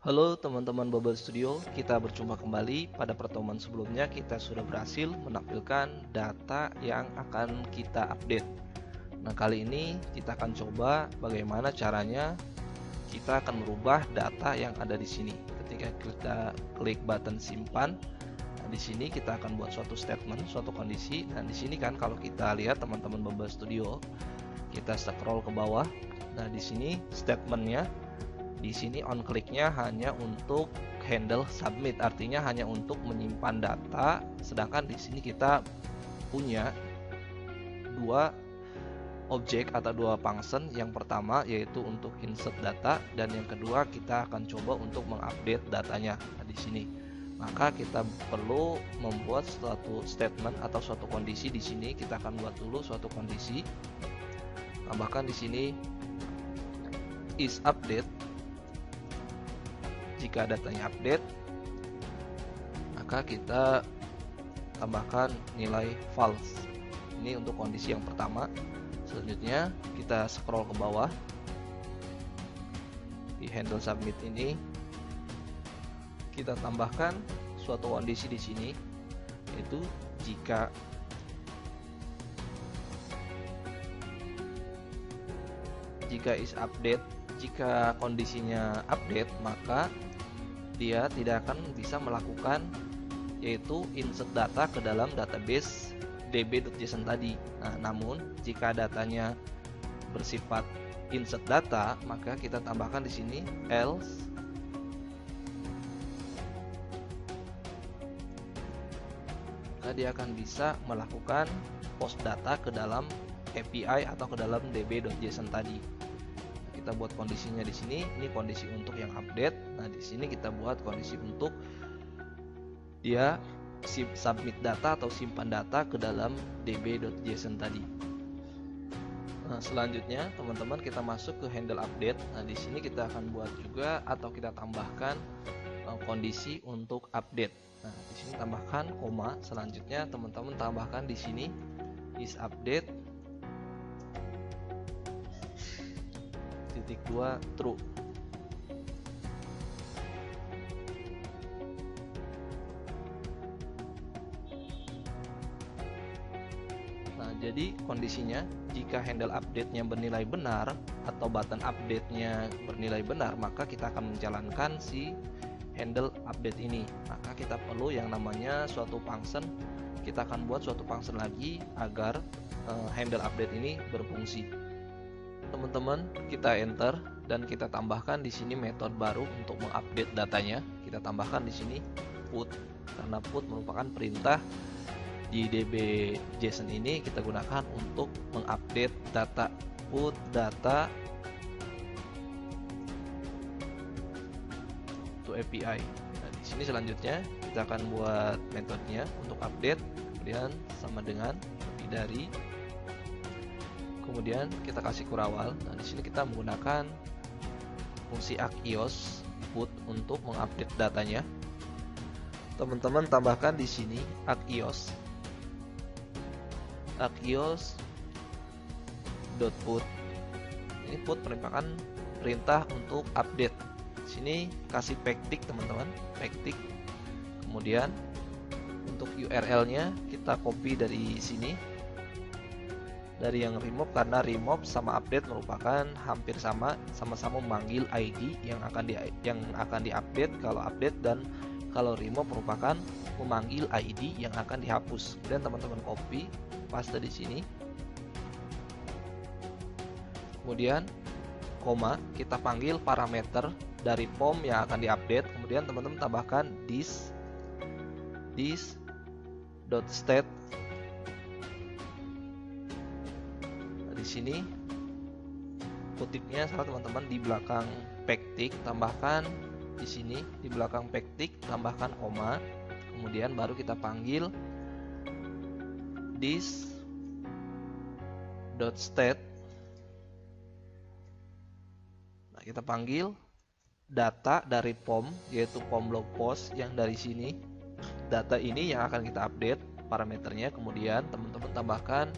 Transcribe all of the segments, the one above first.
Halo teman-teman Bubble Studio, kita berjumpa kembali. Pada pertemuan sebelumnya kita sudah berhasil menampilkan data yang akan kita update. Nah, kali ini kita akan coba bagaimana caranya kita akan merubah data yang ada di sini. Ketika kita klik button simpan, nah di sini kita akan buat suatu statement, suatu kondisi. Dan di sini kan kalau kita lihat teman-teman Bubble Studio, kita scroll ke bawah. Nah, di sini statementnya, di sini on clicknya hanya untuk handle submit, artinya hanya untuk menyimpan data. Sedangkan di sini kita punya dua objek atau dua function. Yang pertama yaitu untuk insert data, dan yang kedua kita akan coba untuk mengupdate datanya. Nah, di sini maka kita perlu membuat suatu statement atau suatu kondisi. Di sini kita akan buat dulu suatu kondisi. Tambahkan di sini is update. Jika datanya update, maka kita tambahkan nilai false. Ini untuk kondisi yang pertama. Selanjutnya kita scroll ke bawah. Di handle submit ini kita tambahkan suatu kondisi di sini, yaitu jika is update, jika kondisinya update, maka dia tidak akan bisa melakukan yaitu insert data ke dalam database db.json tadi. Nah, namun jika datanya bersifat insert data, maka kita tambahkan di sini else, maka dia akan bisa melakukan post data ke dalam API atau ke dalam db.json tadi. Kita buat kondisinya di sini. Ini kondisi untuk yang update. Nah, di sini kita buat kondisi untuk dia submit data atau simpan data ke dalam db.json tadi. Nah, selanjutnya teman-teman kita masuk ke handle update. Nah, di sini kita akan buat juga atau kita tambahkan kondisi untuk update. Nah, di sini tambahkan koma. Selanjutnya teman-teman tambahkan di sini is update titik 2 true. Nah, jadi kondisinya jika handle update-nya bernilai benar atau button update-nya bernilai benar, maka kita akan menjalankan si handle update ini. Maka kita perlu yang namanya suatu function. Kita akan buat suatu function lagi agar handle update ini berfungsi. Teman-teman, kita enter dan kita tambahkan di sini metode baru untuk mengupdate datanya. Kita tambahkan di sini put, karena put merupakan perintah di db.json ini kita gunakan untuk mengupdate data. Put data to API. Nah, di sini selanjutnya kita akan buat metodenya untuk update, kemudian sama dengan lebih dari, kemudian kita kasih kurawal. Nah, di sini kita menggunakan fungsi acios put untuk mengupdate datanya. Teman-teman tambahkan di sini acios put. Ini put merupakan perintah untuk update. Di sini kasih backtick teman-teman, backtick. Kemudian untuk URL-nya kita copy dari sini, dari yang remove, karena remove sama update merupakan hampir sama-sama memanggil ID yang akan diupdate kalau update, dan kalau remove merupakan memanggil ID yang akan dihapus. Kemudian teman-teman copy, paste di sini. Kemudian koma, kita panggil parameter dari form yang akan diupdate. Kemudian teman-teman tambahkan this dot state. Di sini kutipnya salah teman-teman, di belakang backtick tambahkan di sini, di belakang backtick tambahkan koma, kemudian baru kita panggil this dot state. Nah, kita panggil data dari form, yaitu form blog post yang dari sini. Data ini yang akan kita update parameternya. Kemudian teman-teman tambahkan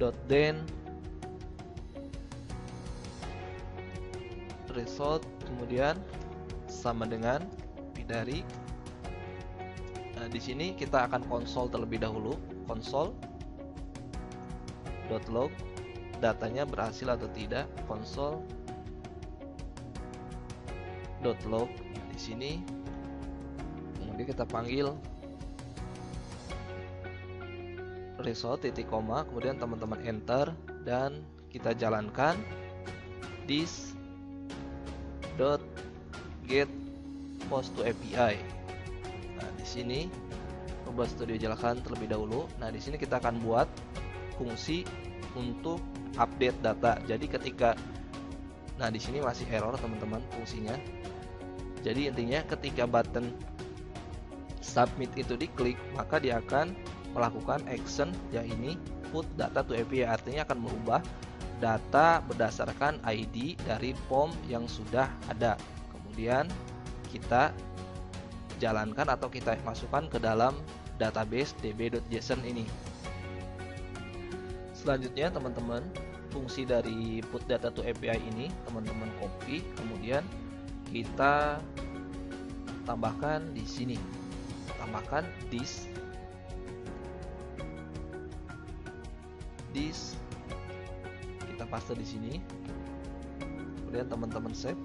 dot then result, kemudian sama dengan dari. Nah, di sini kita akan konsol terlebih dahulu, console.log datanya berhasil atau tidak, console.log. Di sini kemudian kita panggil result titik koma, kemudian teman-teman enter dan kita jalankan this get post to API. Nah, di sini Mobile Studio jalankan terlebih dahulu. Nah, di sini kita akan buat fungsi untuk update data. Jadi ketika di sini masih error teman-teman fungsinya. Jadi intinya ketika button submit itu diklik, maka dia akan melakukan action yang ini put data to API, artinya akan merubah data berdasarkan ID dari form yang sudah ada. Kemudian kita jalankan atau kita masukkan ke dalam database db.json ini. Selanjutnya teman-teman, fungsi dari put data to API ini teman-teman copy, kemudian kita tambahkan di sini. Tambahkan this kita paste di sini. Kemudian teman-teman save.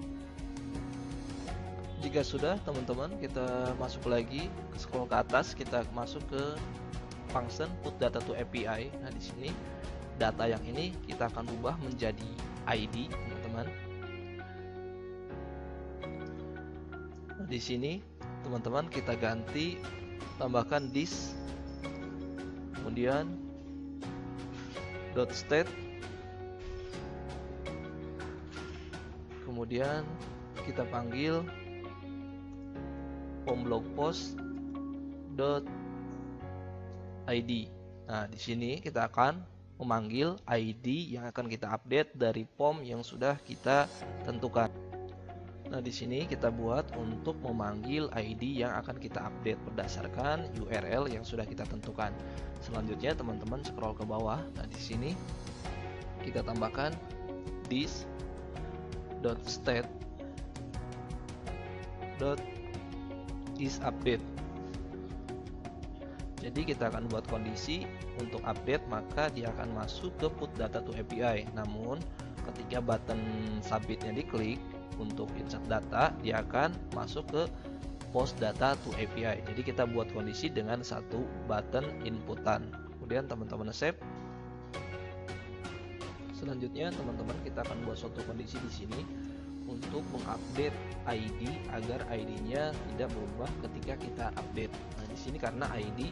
Jika sudah teman-teman, kita masuk lagi, scroll ke atas, kita masuk ke function put data to API. Nah, di sini data yang ini kita akan ubah menjadi ID, teman-teman. Nah, di sini teman-teman kita ganti, tambahkan this, kemudian .state, kemudian kita panggil form blog post .id. Nah, di sini kita akan memanggil ID yang akan kita update dari form yang sudah kita tentukan. Nah, di sini kita buat untuk memanggil ID yang akan kita update berdasarkan URL yang sudah kita tentukan. Selanjutnya teman-teman scroll ke bawah. Nah, di sini kita tambahkan this.state.isUpdate. Jadi kita akan buat kondisi untuk update, maka dia akan masuk ke put data to API. Namun ketika button submitnya diklik untuk insert data, dia akan masuk ke post data to API. Jadi kita buat kondisi dengan satu button inputan. Kemudian teman-teman save. Selanjutnya teman-teman kita akan buat suatu kondisi di sini untuk mengupdate ID agar ID-nya tidak berubah ketika kita update. Nah, di sini karena ID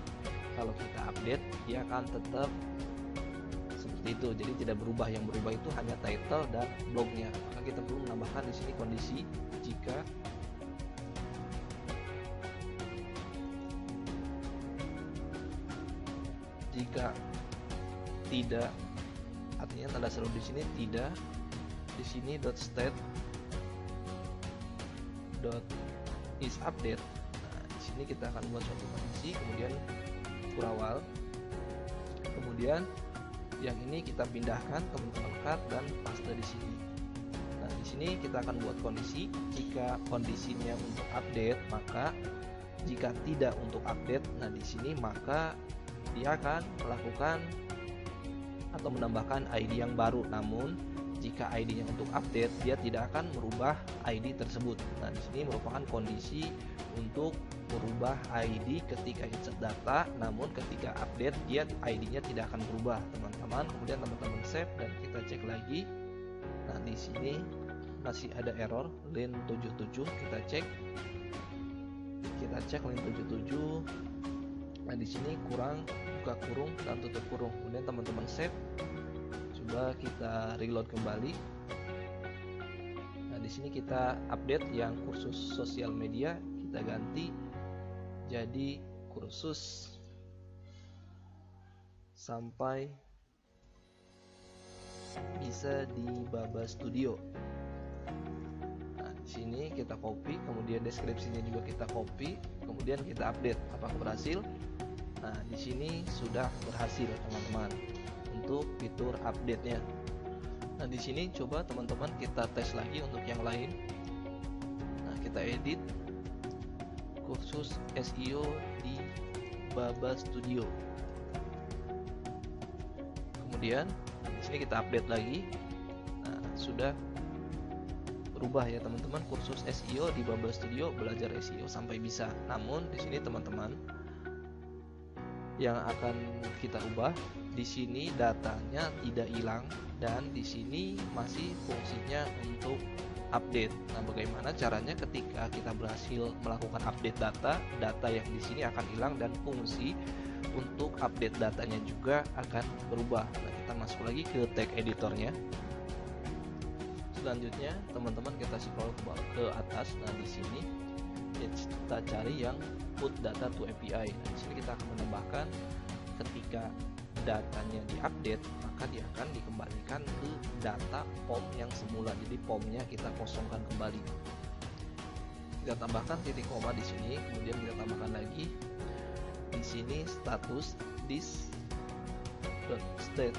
kalau kita update dia akan tetap seperti itu, jadi tidak berubah. Yang berubah itu hanya title dan blognya. Maka kita perlu menambahkan di sini kondisi jika tidak, artinya tanda seru di sini tidak, di sini .state.isUpdate. Nah, di sini kita akan buat suatu kondisi, kemudian kurawal, kemudian yang ini kita pindahkan, teman-teman cut dan paste di sini. Nah, di sini kita akan buat kondisi jika kondisinya untuk update, maka jika tidak untuk update, nah di sini maka dia akan melakukan atau menambahkan ID yang baru. Namun jika ID-nya untuk update, dia tidak akan merubah ID tersebut. Nah, di sini merupakan kondisi untuk merubah ID ketika insert data, namun ketika update dia ID-nya tidak akan berubah, teman-teman. Kemudian teman-teman save dan kita cek lagi. Nah, di sini masih ada error line 77. Kita cek line 77. Nah, di sini kurang, buka kurung dan tutup kurung. Kemudian teman-teman save. Coba kita reload kembali. Nah, di sini kita update yang kursus sosial media, kita ganti jadi kursus sampai bisa di Baba Studio. Nah, di sini kita copy, kemudian deskripsinya juga kita copy, kemudian kita update. Apakah berhasil? Nah, di sini sudah berhasil teman-teman untuk fitur update-nya. Nah, di sini coba teman-teman kita tes lagi untuk yang lain. Nah, kita edit kursus SEO di Baba Studio. Kemudian di sini kita update lagi. Nah, sudah berubah ya teman-teman, kursus SEO di Baba Studio, belajar SEO sampai bisa. Namun di sini teman-teman yang akan kita ubah, di sini datanya tidak hilang dan di sini masih fungsinya untuk update. Nah, bagaimana caranya ketika kita berhasil melakukan update data, data yang di sini akan hilang dan fungsi untuk update datanya juga akan berubah. Nah, kita masuk lagi ke tag editornya. Selanjutnya teman-teman kita scroll ke atas. Nah, di sini kita cari yang put data to API. Nah, di sini kita akan menambahkan ketika datanya diupdate, maka dia akan dikembalikan ke data POM yang semula. Jadi POM-nya kita kosongkan kembali. Kita tambahkan titik koma di sini, kemudian kita tambahkan lagi di sini status this state.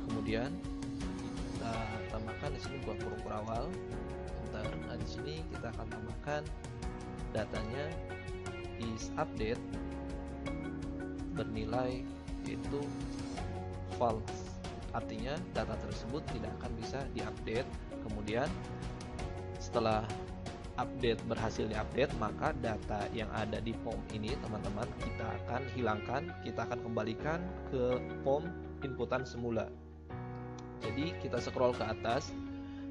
Kemudian kita tambahkan di sini buat kurung awal. Nah, di sini kita akan tambahkan datanya is update bernilai yaitu false. Artinya data tersebut tidak akan bisa diupdate. Kemudian setelah update berhasil diupdate, maka data yang ada di POM ini teman-teman kita akan hilangkan, kita akan kembalikan ke POM inputan semula. Jadi kita scroll ke atas.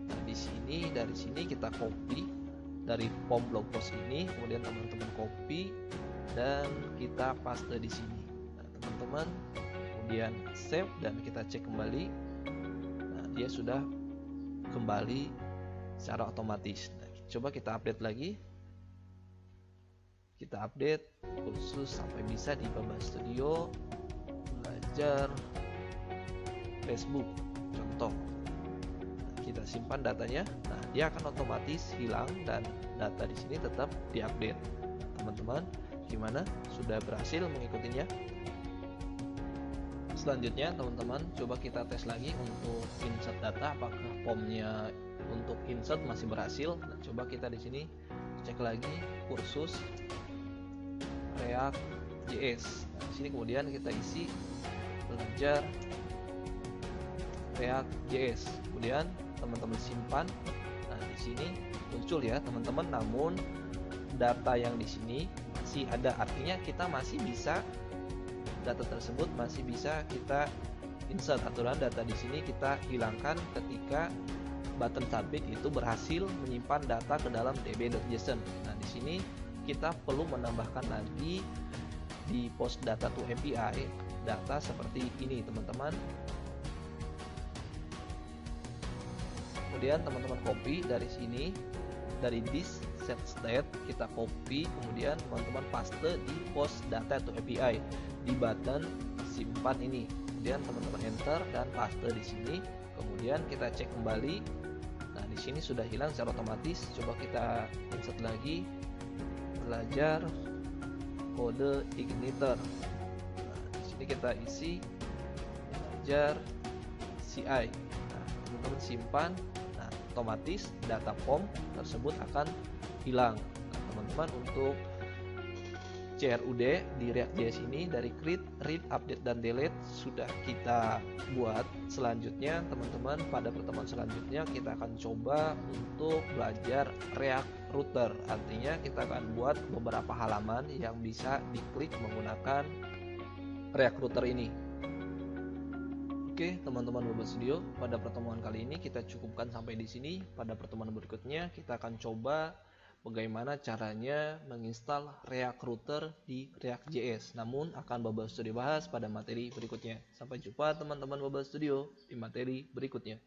Nah, di sini dari sini kita copy dari POM blog post ini, kemudian teman-teman copy dan kita paste di sini. Nah, teman-teman kemudian save dan kita cek kembali. Nah, dia sudah kembali secara otomatis. Nah, coba kita update lagi. Kita update kursus sampai bisa di Baba Studio belajar Facebook contoh. Kita simpan datanya. Nah, dia akan otomatis hilang dan data di sini tetap diupdate. Teman-teman, gimana? Sudah berhasil mengikutinya? Selanjutnya, teman-teman, coba kita tes lagi untuk insert data, apakah POM-nya untuk insert masih berhasil. Nah, coba kita di sini cek lagi kursus React.js. Nah, di sini kemudian kita isi belajar React.js. Kemudian teman-teman simpan. Nah, di sini muncul ya teman-teman, namun data yang di sini masih ada. Artinya kita masih bisa, data tersebut masih bisa kita insert. Aturan data di sini kita hilangkan ketika button submit itu berhasil menyimpan data ke dalam db.json. Nah, di sini kita perlu menambahkan lagi di post data to API data seperti ini teman-teman. Kemudian teman-teman copy dari sini, dari this set state kita copy, kemudian teman-teman paste di post data to API di button simpan ini. Kemudian teman-teman enter dan paste di sini. Kemudian kita cek kembali. Nah, di sini sudah hilang secara otomatis. Coba kita insert lagi belajar kode igniter. Nah, di sini kita isi belajar CI. Nah, teman-teman simpan. Otomatis data POM tersebut akan hilang. Nah, teman-teman untuk CRUD di React.js ini dari create, read, update, dan delete sudah kita buat. Selanjutnya teman-teman, pada pertemuan selanjutnya kita akan coba untuk belajar React Router. Artinya kita akan buat beberapa halaman yang bisa diklik menggunakan React Router ini. Oke, teman-teman Baba Studio, pada pertemuan kali ini kita cukupkan sampai di sini. Pada pertemuan berikutnya kita akan coba bagaimana caranya menginstal React Router di React.js. Namun akan Baba Studio bahas pada materi berikutnya. Sampai jumpa teman-teman Baba Studio di materi berikutnya.